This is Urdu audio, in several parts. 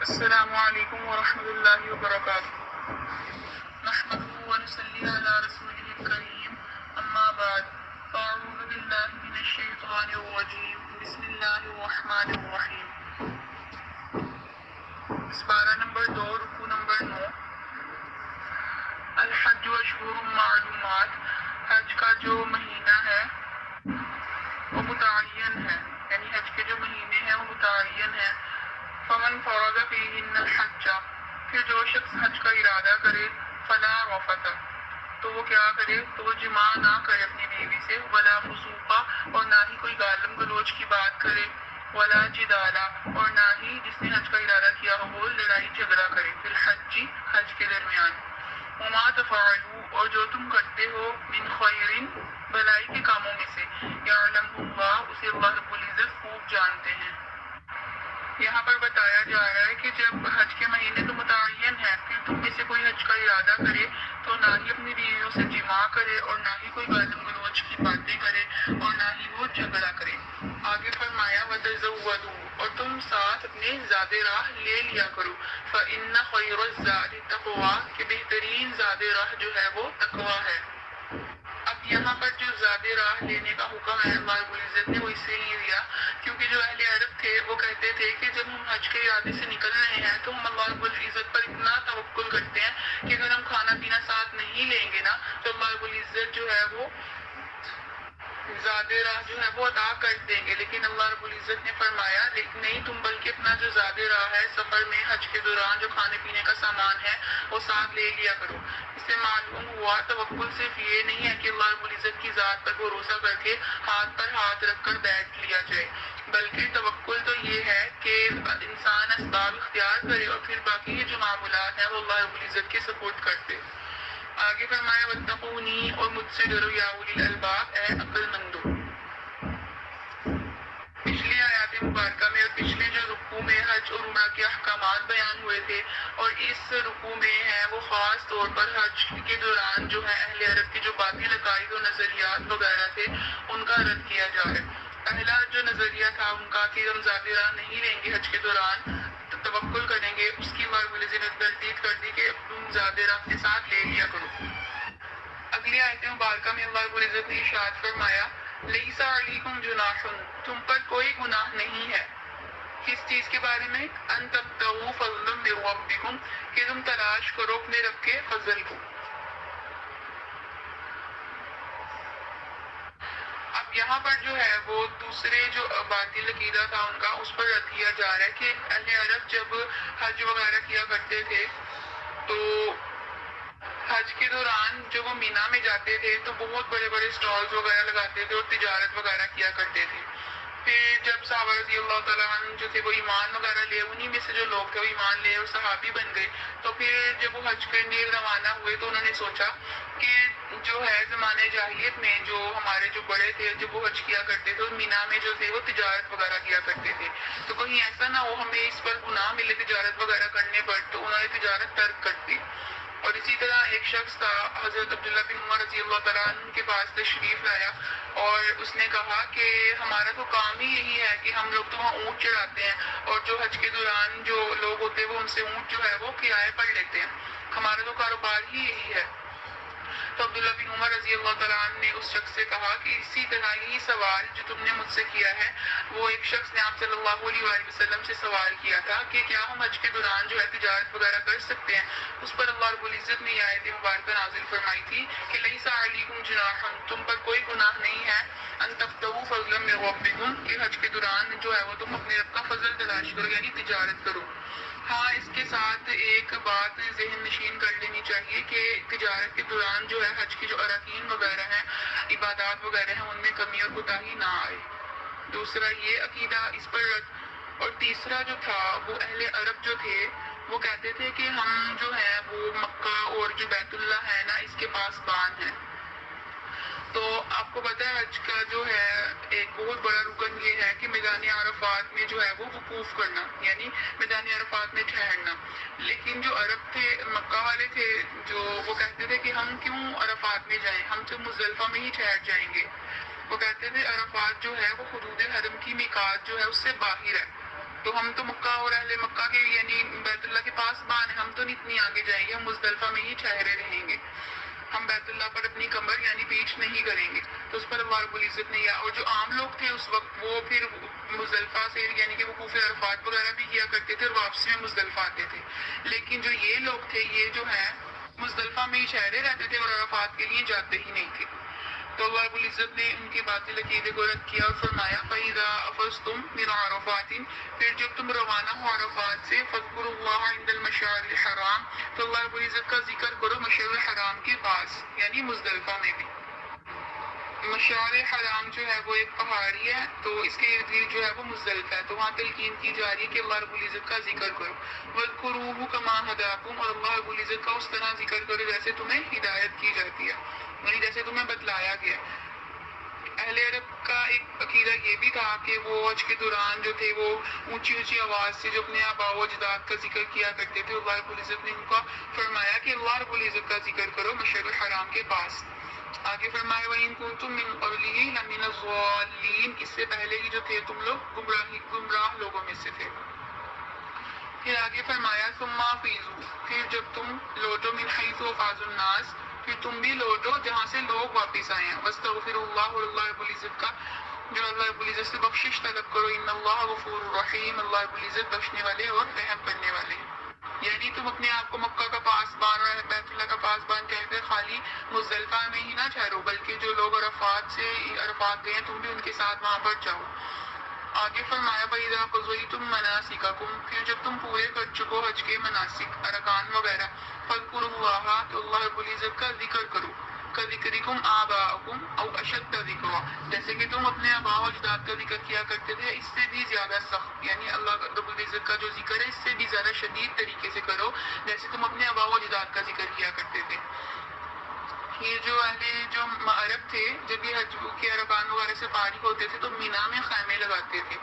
السلام علیکم ورحمۃ اللہ وبرکاتہ۔ نحمده ونصلی علی رسولہ الکریم، اما بعد، فاعوذ باللہ من الشیطان الرجیم، بسم اللہ الرحمن الرحیم۔ پارہ نمبر 2، رکوع نمبر 9۔ الحج اشہر معلومات، حج کا جو مہینہ ہے وہ متعین ہے، یعنی حج کے جو مہینے ہیں وہ متعین ہیں۔ فمن فرض فیہن الحج، پھر جو شخص حج کا ارادہ کرے، فلا رفث، تو وہ کیا کرے، تو وہ جماع نہ کرے اپنی بیوی سے، ولا فسوق، اور نہ ہی کوئی گالم گلوچ کی بات کرے، ولا جدال، اور نہ ہی جس نے حج کا ارادہ کیا ہو وہ لڑائی جھگڑا کرے، فی الحج، حج کے درمیان۔ وما تفعلوا، اور جو تم کرتے ہو، من خیر، بھلائی کے کاموں میں سے، یعلمہ اللہ، اسے اللہ رب العزت خوب جانتے ہیں۔ یہاں پر بتایا جا رہا ہے کہ جب حج کے مہینے تو متعین ہے، پھر تم میں سے کوئی حج کا ارادہ کرے تو نہ ہی اپنی بیویوں سے جماع کرے، اور نہ ہی کوئی گالم گلوچ کی باتیں کرے، اور نہ ہی وہ جھگڑا کرے۔ آگے فرمایا وَتَزَوَّدُوا، اور تم ساتھ اپنے زاد راہ لے لیا کرو، فَإِنَّ خَيْرَ الزَّادِ التَّقْوَىٰ، کہ بہترین زاد راہ جو ہے وہ تقویٰ ہے۔ اب یہاں پر جو زاد راہ لینے کا حکم ہے اللہ رب العزت نے، وہ اس لیے دیا کیونکہ جو اہل عرب تھے وہ کہتے تھے کہ جب ہم حج کے ارادے سے نکل رہے ہیں تو ہم اللہ رب العزت پر اتنا توکل کرتے ہیں کہ اگر ہم کھانا پینا ساتھ نہیں لیں گے نا تو اللہ رب العزت جو ہے وہ زاد راہ جو ہے وہ عطا کر دیں گے۔ لیکن اللہ رب العزت نے فرمایا نہیں، تم بلکہ اپنا جو زاد راہ ہے سفر میں حج کے دوران جو کھانے پینے کا سامان ہے وہ ساتھ لے لیا کرو۔ اس سے معلوم ہوا توکل صرف یہ نہیں ہے کہ اللہ رب العزت کی ذات پر بھروسہ کر کے ہاتھ پر ہاتھ رکھ کر بیٹھ لیا جائے، بلکہ توکل تو یہ ہے کہ انسان اسباب اختیار کرے اور پھر باقی جو معاملات ہیں وہ اللہ رب العزت کے سپورٹ کرتے۔ آگے فرمایا واتقونی، اور مجھ سے ڈرو یا اولی الالباب، اے عقل مندو۔ پچھلی آیات مبارکہ میں اور پچھلے جو رکوع میں حج اور عمرہ کے احکامات بیان ہوئے تھے، اور اس رکوع میں ہے وہ خاص طور پر حج کے دوران جو ہے اہل عرب کی جو باطل عقائد و نظریات وغیرہ تھے ان کا رد کیا جا رہا ہے۔ پہلا جو نظریہ تھا ان کا کہ ہم زاد راہ نہیں لیں گے حج کے دوران، توکل کریں گے، اس کی اللہ رب العزت نے تردید کر دی کہ تم زاد راہ اپنے ساتھ لے لیا کرو۔ اگلی آیت مبارکہ میں اللہ رب العزت نے ارشاد فرمایا لیس علیکم جناح، تم پر کوئی گناہ نہیں ہے۔ کس چیز کے بارے میں؟ ان تبتغوا فضلا من ربکم، کہ تم تلاش کرو اپنے رب کے فضل کو۔ اب یہاں پر جو ہے وہ دوسرے جو باطل عقیدہ تھا ان کا، اس پر رد کیا جا رہا ہے کہ اہل عرب جب حج وغیرہ کیا کرتے تھے تو حج کے دوران جب وہ مینا میں جاتے تھے تو بہت بڑے بڑے اسٹالز وغیرہ لگاتے تھے اور تجارت وغیرہ کیا کرتے تھے۔ پھر جب صحابہ رضی اللہ تعالیٰ عنہ جو تھے وہ ایمان وغیرہ لے، انہی میں سے جو لوگ تھے وہ ایمان لے اور صحابی بن گئے، تو پھر جب وہ حج کرنے روانہ ہوئے تو انہوں نے سوچا کہ جو ہے زمانے جاہلیت میں جو ہمارے جو بڑے تھے جب وہ حج کیا کرتے تھے اور مینا میں جو تھے وہ تجارت وغیرہ کیا کرتے تھے، تو کہیں ایسا نہ ہو ہمیں اس پر گناہ ملے تجارت وغیرہ کرنے پر، تو انہوں نے تجارت ترک کر دی۔ اور اسی طرح ایک شخص تھا حضرت عبداللہ بن عمر رضی اللہ تعالیٰ عنہ کے پاس تشریف لایا اور اس نے کہا کہ ہمارا تو کام ہی یہی ہے کہ ہم لوگ تو وہاں اونٹ چڑھاتے ہیں اور جو حج کے دوران جو لوگ ہوتے ہیں وہ ان سے اونٹ جو ہے وہ کرائے پر لیتے ہیں، ہمارا تو کاروبار ہی یہی ہے۔ تو عبداللہ بن عمر رضی اللہ تعالیٰ عنہ نے اس شخص سے کہا کہ اسی طرح یہی سوال جو تم نے مجھ سے کیا ہے وہ ایک شخص نے آپ صلی اللہ علیہ وآلہ وسلم سے سوال کیا تھا کہ کیا ہم حج کے دوران جو ہے تجارت وغیرہ کر سکتے ہیں۔ اس پر اللہ رب العزت نے یہ آیت مبارکہ نازل فرمائی تھی کہ لیس علیکم جناح، تم پر کوئی گناہ نہیں ہے، ان تبتغوا فضلا من ربکم، کہ حج کے دوران جو ہے وہ تم اپنے رب کا فضل تلاش کرو یعنی تجارت کرو۔ ہاں اس کے ساتھ ایک بات ذہن نشین کر لینی چاہیے کہ تجارت کے دوران جو ہے حج کی جو اراکین وغیرہ ہیں، عبادات وغیرہ ہیں، ان میں کمی اور کوتاہی نہ آئے۔ دوسرا یہ عقیدہ اس پر رد، اور تیسرا جو تھا وہ اہل عرب جو تھے وہ کہتے تھے کہ ہم جو ہے وہ مکہ اور جو بیت اللہ ہے نا اس کے پاس بان ہے۔ تو آپ کو پتہ ہے حج کا جو ہے ایک بہت بڑا رکن یہ ہے کہ میدان عرفات میں جو ہے وہ وقوف کرنا، یعنی میدان عرفات میں ٹھہرنا۔ لیکن جو عرب تھے، مکہ والے تھے، جو وہ کہتے تھے کہ ہم کیوں عرفات میں جائیں، ہم تو مزدلفہ میں ہی ٹھہر جائیں گے۔ وہ کہتے تھے عرفات جو ہے وہ حدود حرم کی میقات جو ہے اس سے باہر ہے، تو ہم تو مکہ اور اہل مکہ کے یعنی بیت اللہ کے پاس بان ہیں، ہم تو نہیں اتنی آگے جائیں گے، ہم مزدلفہ میں ہی ٹھہرے رہیں گے، ہم بیت اللہ پر اپنی کمر یعنی پیچھ نہیں کریں گے۔ تو اس پر اللہ رب العزت نے اور جو عام لوگ تھے اس وقت وہ پھر مزدلفہ سے یعنی کہ وقوف عرفات وغیرہ بھی کیا کرتے تھے اور واپسی میں مزدلفہ آتے تھے، لیکن جو یہ لوگ تھے یہ جو ہیں مزدلفہ میں ہی ٹھہرے رہتے تھے اور عرفات کے لیے جاتے ہی نہیں تھے۔ تو اللہ رب العزت نے ان کے باطل عقیدے کو رد کیا اور فرمایا فَإِذَا أَفَضْتُم مِّنْ عَرَفَاتٍ، پھر جب تم روانہ ہو عرفات سے فاذکروا اللہ عند المشعر الحرام، تو اللہ رب العزت کا ذکر کرو مشعر الحرام کے پاس یعنی مزدلفہ میں بھی۔ مشعر حرام جو ہے وہ ایک پہاڑی ہے، تو اس کے ارد گرد جو ہے وہ مزدلفہ ہے، تو وہاں تلقین کی جا رہی ہے کہ اللہ رب العزت کا ذکر کرو، وَاذْكُرُوهُ كَمَا هَدَاكُمْ، اور اللہ رب العزت کا اس طرح ذکر کرو جیسے تمہیں ہدایت کی جاتی ہے، یعنی جیسے تمہیں بتلایا گیا۔ اہل عرب کا ایک عقیدہ یہ بھی تھا کہ وہ حج کے دوران جو تھے وہ اونچی اونچی آواز سے جو اپنے آباء و اجداد کا ذکر کیا کرتے تھے، اللہ رب العزت نے ان کو فرمایا کہ اللہ رب العزت کا ذکر کرو مشعر الحرام کے پاس۔ آگے فرمایا وَإِن كُنتُم مِّن قَبْلِهِ لَمِنَ الضَّالِّينَ، اس سے پہلے ہی جو تھے تم لوگ گمراہ لوگوں میں سے تھے۔ پھر آگے فرمایا ثُمَّ أَفِيضُوا، پھر جب تم لوٹو مِنْ حَيْثُ أَفَاضَ النَّاسُ، پھر تم بھی لوٹو جہاں سے لوگ واپس آئے ہیں، وَاسْتَغْفِرُوا اللَّهَ، اور اللہ رب العزت کا جو اللہ رب العزت سے بخشش طلب کرو، ان اللہ غفور رحیم، اللہ رب العزت بخشنے والے اور رحم کرنے والے ہیں۔ یعنی تم اپنے آپ کو مکہ کا پاسبان اور بیت اللہ کا پاسبان کہہ کر خالی مزدلفہ میں ہی نہ ٹھہرو، بلکہ جو لوگ عرفات گئے ہیں تم بھی ان کے ساتھ وہاں پر جاؤ۔ آگے فرمایا فَإِذَا قَضَيْتُم مَّنَاسِكَكُمْ، پھر جب تم پورے کر چکو حج کے مناسک ارکان وغیرہ، فاذکروا اللہ، تو اللہ رب العزت کا ذکر کرو، کذکرکم آباءکم او اشد ذکرا، جیسے کہ تم اپنے آباء و اجداد کا ذکر کیا کرتے تھے اس سے بھی زیادہ سخت، یعنی اللہ رب العزت کا جو ذکر ہے اس سے بھی زیادہ شدید طریقے سے کرو جیسے تم اپنے آباء و اجداد کا ذکر کیا کرتے تھے۔ یہ جو عرب تھے جب یہ حج کے ارکان وغیرہ سے فارغ ہوتے تھے تو مینا میں خیمے لگاتے تھے،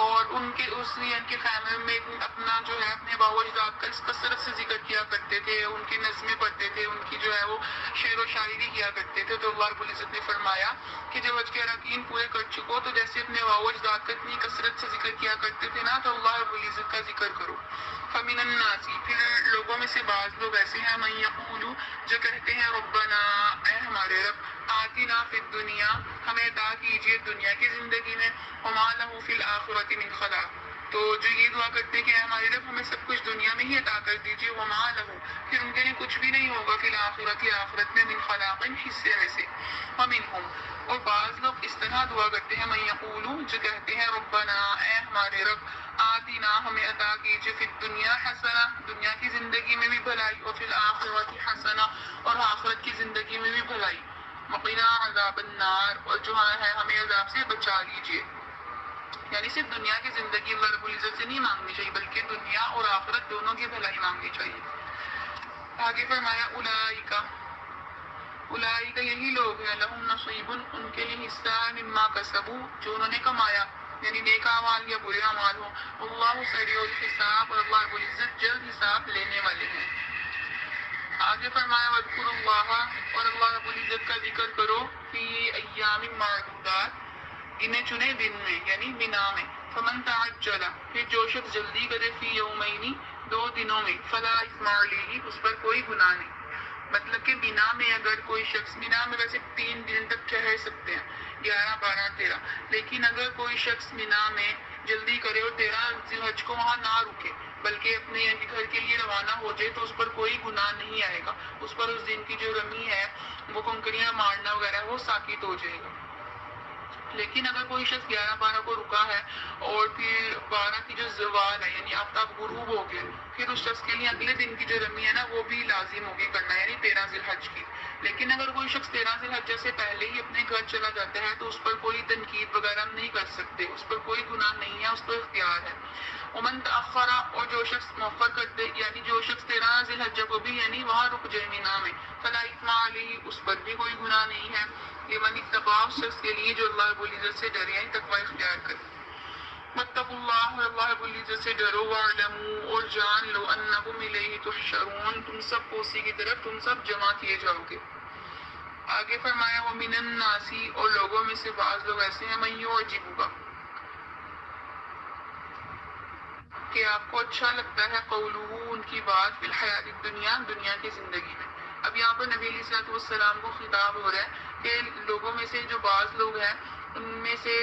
اور ان کے خیمے میں اپنا جو ہے اپنے آباء و اجداد کا اس کثرت سے ذکر کیا کرتے تھے، ان کی نظمیں پڑھتے تھے، ان کی جو ہے وہ شعر و شاعری کیا کرتے تھے۔ تو اللہ رب العزت نے فرمایا کہ جب حج کے ارکان پورے کر چکو تو جیسے اپنے آباء و اجداد کا اتنی کثرت سے ذکر کیا کرتے تھے نا، تو اللہ رب العزت کا ذکر کرو۔ فَمِنَ النَّاسِ، پھر لوگوں میں سے بعض لوگ ایسے ہیں مَن یقول، جو کہتے ہیں ربنا، اے ہمارے رب، آتنا فی الدنیا، ہمیں عطا کیجیے دنیا کی زندگی میں، وما لہ فی الآخرۃ من خلاق، تو جو یہ دعا کرتے ہیں کہ اے ہمارے رب ہمیں سب کچھ دنیا میں ہی عطا کر دیجیے، وما لہ، پھر ان کے لیے کچھ بھی نہیں ہوگا فی الآخرۃ، آخرت میں، من خلاق، حصے میں سے، ومنہم، اور بعض لوگ اس طرح دعا کرتے ہیں من یقول، جو کہتے ہیں ربنا، اے ہمارے رب، آتنا، ہمیں عطا کیجیے فی الدنیا حسنہ، دنیا کی زندگی میں بھی بھلائی، اور فی الآخرۃ حسنہ، اور آخرت کی زندگی میں بھی بھلائی، وقنا عذاب النار، اور جو ہے ہمیں عذاب سے بچا لیجیے۔ یعنی صرف دنیا کی زندگی اللہ رب العزت سے نہیں مانگنی چاہیے بلکہ دنیا اور آخرت دونوں کی بھلائی مانگنی چاہیے۔ آگے فرمایا اولئک یہی لوگ ہیں، لہم نصیب، ان کے لیے حصہ ہے، مما کسبوا، جو انہوں نے کمایا، یعنی نیک اعمال یا برے اعمال ہوں، اللہ سریع الحساب، اور اللہ رب العزت جلد حساب لینے والے ہیں۔ آگے فرمایا واذکروا اللہ، اور اللہ رب العزت کا ذکر کرو، فی ایام معدودات، انہیں چنے دن میں یعنی بنا میں، فمن تعجل، پھر جو شخص جلدی کرے، فی یومین، 2 دنوں میں، فلا اثم علیہ، اس پر کوئی گناہ نہیں۔ مطلب کہ بنا میں اگر کوئی شخص، بنا میں ویسے 3 دن تک ٹھہر سکتے ہیں، 11، 12، 13، لیکن اگر کوئی شخص بنا میں جلدی کرے اور 13 ذی الحج کو وہاں نہ رکے بلکہ اپنے یعنی گھر کے لیے روانہ ہو جائے تو اس پر کوئی گناہ نہیں آئے گا، اس پر اس دن کی جو رمی ہے وہ کنکریاں مارنا وغیرہ وہ ساکت ہو جائے گا۔ لیکن اگر کوئی شخص 11، 12 کو رکا ہے اور پھر 12 کی جو زوال ہے یعنی آفتاب غروب ہو گیا، پھر اس شخص کے لیے اگلے دن کی جو رمی ہے نا وہ بھی لازم ہوگی کرنا، یعنی 13 ذی الحج کی۔ لیکن اگر کوئی شخص 13 ذی الحج سے پہلے ہی اپنے گھر چلا جاتا ہے تو اس پر کوئی تنقید وغیرہ ہم نہیں کر سکتے، اس پر کوئی گناہ نہیں ہے، اس پر اختیار ہے۔ ومن تأخر، اور جو شخص مؤخر کر دے، یعنی جو شخص 13 ذی الحج کو بھی یعنی وہاں رک جائے مینا میں، فلا اثم علیہ، اس پر بھی کوئی گناہ نہیں ہے۔ لمن اتقى، اس شخص کے لیے جو اللہ رب العزت سے ڈرے ہیں، تقوی اختیار کرے۔ واتقوا اللہ، اور اللہ رب العزت سے ڈرو، واعلموا، اور جان لو، انکم الیہ تحشرون، تم سب کو اسی کی طرف تم سب جمع کیے جاؤ گے۔ آگے فرمایا ومن الناس، اور لوگوں میں سے بعض لوگ ایسے ہیں من یعجبک، کہ آپ کو اچھا لگتا ہے قولہ ان کی بات فی الحیات الدنیا دنیا کی زندگی میں. اب یہاں پر نبی علیہ السلام کو خطاب ہو رہا ہے کہ لوگوں میں سے جو بعض لوگ ہیں ان میں سے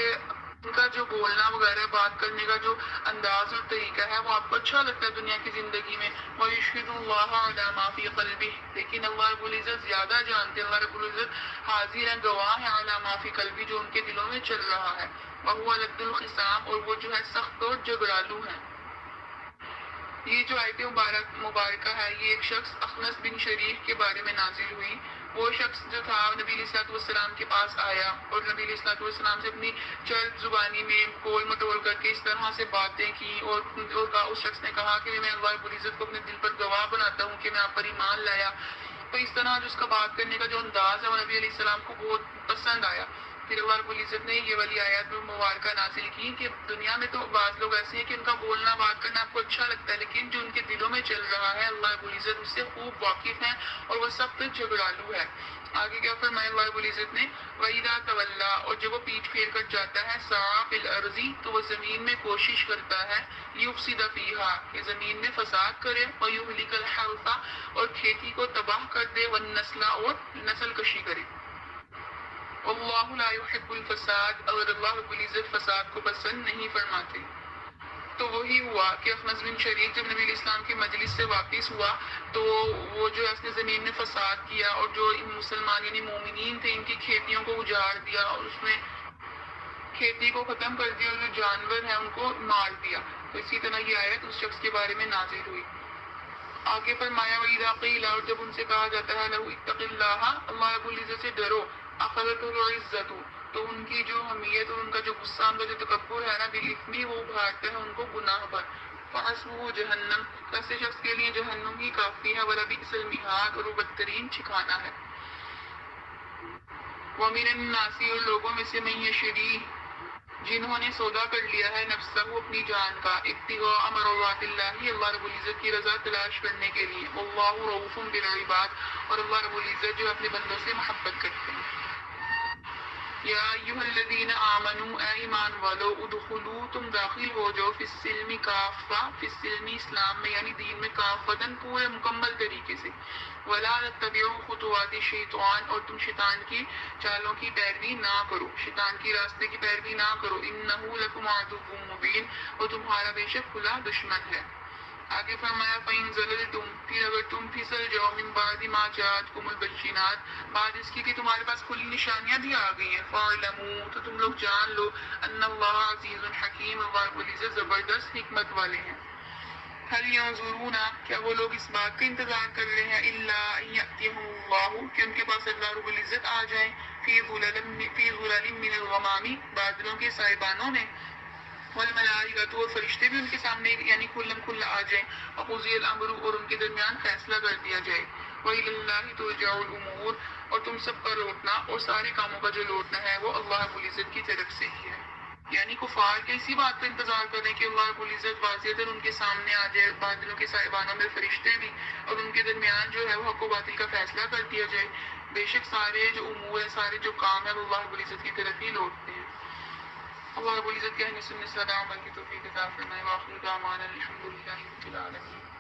ان کا جو بولنا وغیرہ بات کرنے کا جو انداز اور طریقہ ہے وہ آپ کو اچھا لگتا ہے دنیا کی زندگی میں. وَيُشْهِدُ اللَّهَ عَلَىٰ مَا فِي قَلْبِهِ لیکن اللہ رب العزت زیادہ جانتے ہیں، اللہ رب العزت حاضر ہیں، گواہ ہیں عَلَىٰ مَا فِي قَلْبِهِ جو ان کے دلوں میں چل رہا ہے. وَهُوَ لَدُّ الْخِصَامِ اور وہ جو ہے سخت اور جھگڑالو ہیں. یہ جو آیت مبارکہ ہے یہ ایک شخص اخنس بن شریف کے بارے میں نازل ہوئی. وہ شخص جو تھا نبی علیہ السلام کے پاس آیا اور نبی علیہ السلام سے اپنی چرب زبانی میں کول مٹول کر کے اس طرح سے باتیں کی اور اس شخص نے کہا کہ میں اللہ رب العزت کو اپنے دل پر گواہ بناتا ہوں کہ میں آپ پر ایمان لایا. تو اس طرح جو اس کا بات کرنے کا جو انداز ہے وہ نبی علیہ السلام کو بہت پسند آیا. پھر اللہ رب العزت نے یہ والی آیات مبارکہ نازل کی کہ دنیا میں تو بعض لوگ ایسے ہیں کہ ان کا بولنا بات کرنا آپ کو اچھا لگتا ہے، لیکن جو ان کے دلوں میں چل رہا ہے اللہ رب العزت اس سے خوب واقف ہیں اور وہ سخت جھگڑالو ہے. آگے کیا فرمایا اللہ رب العزت نے، وَإِذَا تَوَلَّىٰ اور جب وہ پیٹھ پھیر کر جاتا ہے سَعَىٰ فِي الْأَرْضِ تو وہ زمین میں کوشش کرتا ہے لِيُفْسِدَ فِيهَا کہ زمین میں فساد کرے، وَيُهْلِكَ الْحَرْثَ اور کھیتی کو تباہ کر دے، وَالنَّسْلَ اور نسل کشی کرے. اللہ لا يحب الفساد اور اللہ رب العزت فساد کو پسند نہیں فرماتے. تو وہی ہوا کہ اخنس بن شریف جب نبی علیہ السلام کی مجلس سے واپس ہوا تو وہ جو ہے اس نے زمین میں فساد کیا اور جو مسلمان یعنی مومنین تھے ان کی کھیتیوں کو اجاڑ دیا اور اس میں کھیتی کو ختم کر دیا اور جو جانور ہیں ان کو مار دیا. تو اسی طرح یہ آیت اس شخص کے بارے میں نازل ہوئی. آگے فرمایا وَإِذَا قِيلَ اور جب ان سے کہا جاتا ہے لَهُ اتَّقِ اللَّهَ اللہ رب العزت سے ڈرو، أَخَذَتْهُ الْعِزَّةُ تو ان کی جو حمیت اور ان کا جو غصہ ان کا جو تکبر ہے نا بالإثم وہ ابھارتا ہے ان کو گناہ پر. فَحَسْبُهُ جہنم ایسے شخص کے لیے جہنم ہی کافی ہے، وَلَبِئْسَ الْمِہَادُ اور وہ بدترین ٹھکانہ ہے. وَمِنَ النَّاسِ اور لوگوں میں سے مَن یشری جنہوں نے سودا کر لیا ہے نفسہ اپنی جان کا ابتغاء مرضات اللہ اللہ رب العزت کی رضا تلاش کرنے کے لیے. واللہ رؤوف بالعباد اور اللہ رب العزت جو اپنے بندوں سے محبت کرتے ہیں. یا ایھا الذین آمنوا اے ایمان والو ادخلوا تم داخل ہو جاؤ فی السلم کافہ فی السلم اسلام میں یعنی دین میں کافتن پورے مکمل طریقے سے. ولا تتبعوا خطوات الشیطان اور تم شیطان کی چالوں کی پیروی نہ کرو، شیطان کی راستے کی پیروی نہ کرو. انہ لکم عدو مبین اور تمہارا بے شک کھلا دشمن ہے. آگے فرمایا فَإِن زَلَلْتُمْ پھر اگر تم پھسل جاؤ من بعد ما جاءتکم البینات بعد اس کی کہ تمہارے پاس کھلی نشانیاں بھی آ گئی ہیں، فَاعْلَمُوا تو تم لوگ جان لو ان اللہ عزیز حکیم اللہ رب العزت زبردست حکمت والے ہیں. هل ينظرون کیا وہ لوگ اس بات کا انتظار کر رہے ہیں الا ان یأتیہم اللہ کہ ان کے پاس اللہ رب العزت آ جائیں فی ظلل من الغمام بادلوں کے سائبانوں میں، والملائکۃ اور فرشتے بھی ان کے سامنے یعنی کھلم کھلا آ جائیں، وقضی الامر اور ان کے درمیان فیصلہ کر دیا جائے. وإلی اللہ ترجع الامور اور تم سب کا لوٹنا اور سارے کاموں کا جو لوٹنا ہے وہ اللہ رب العزت کی طرف سے ہی ہے. یعنی کفار کے اسی بات کا انتظار کریں کہ اللہ رب العزت واضح ان کے سامنے آ جائے، بادلوں کے سائبانوں میں فرشتے بھی، اور ان کے درمیان جو ہے وہ حق و باطل کا فیصلہ کر دیا جائے. بے شک سارے جو امور ہیں سارے جو کام ہیں وہ اللہ رب العزت کی طرف ہی لوٹتے ہیں. اللہ رب العزت کہنے سننے صدا عمل کی توفیق عطا فرمائے. وآخر دعوانا الحمد للہ رب العالمین.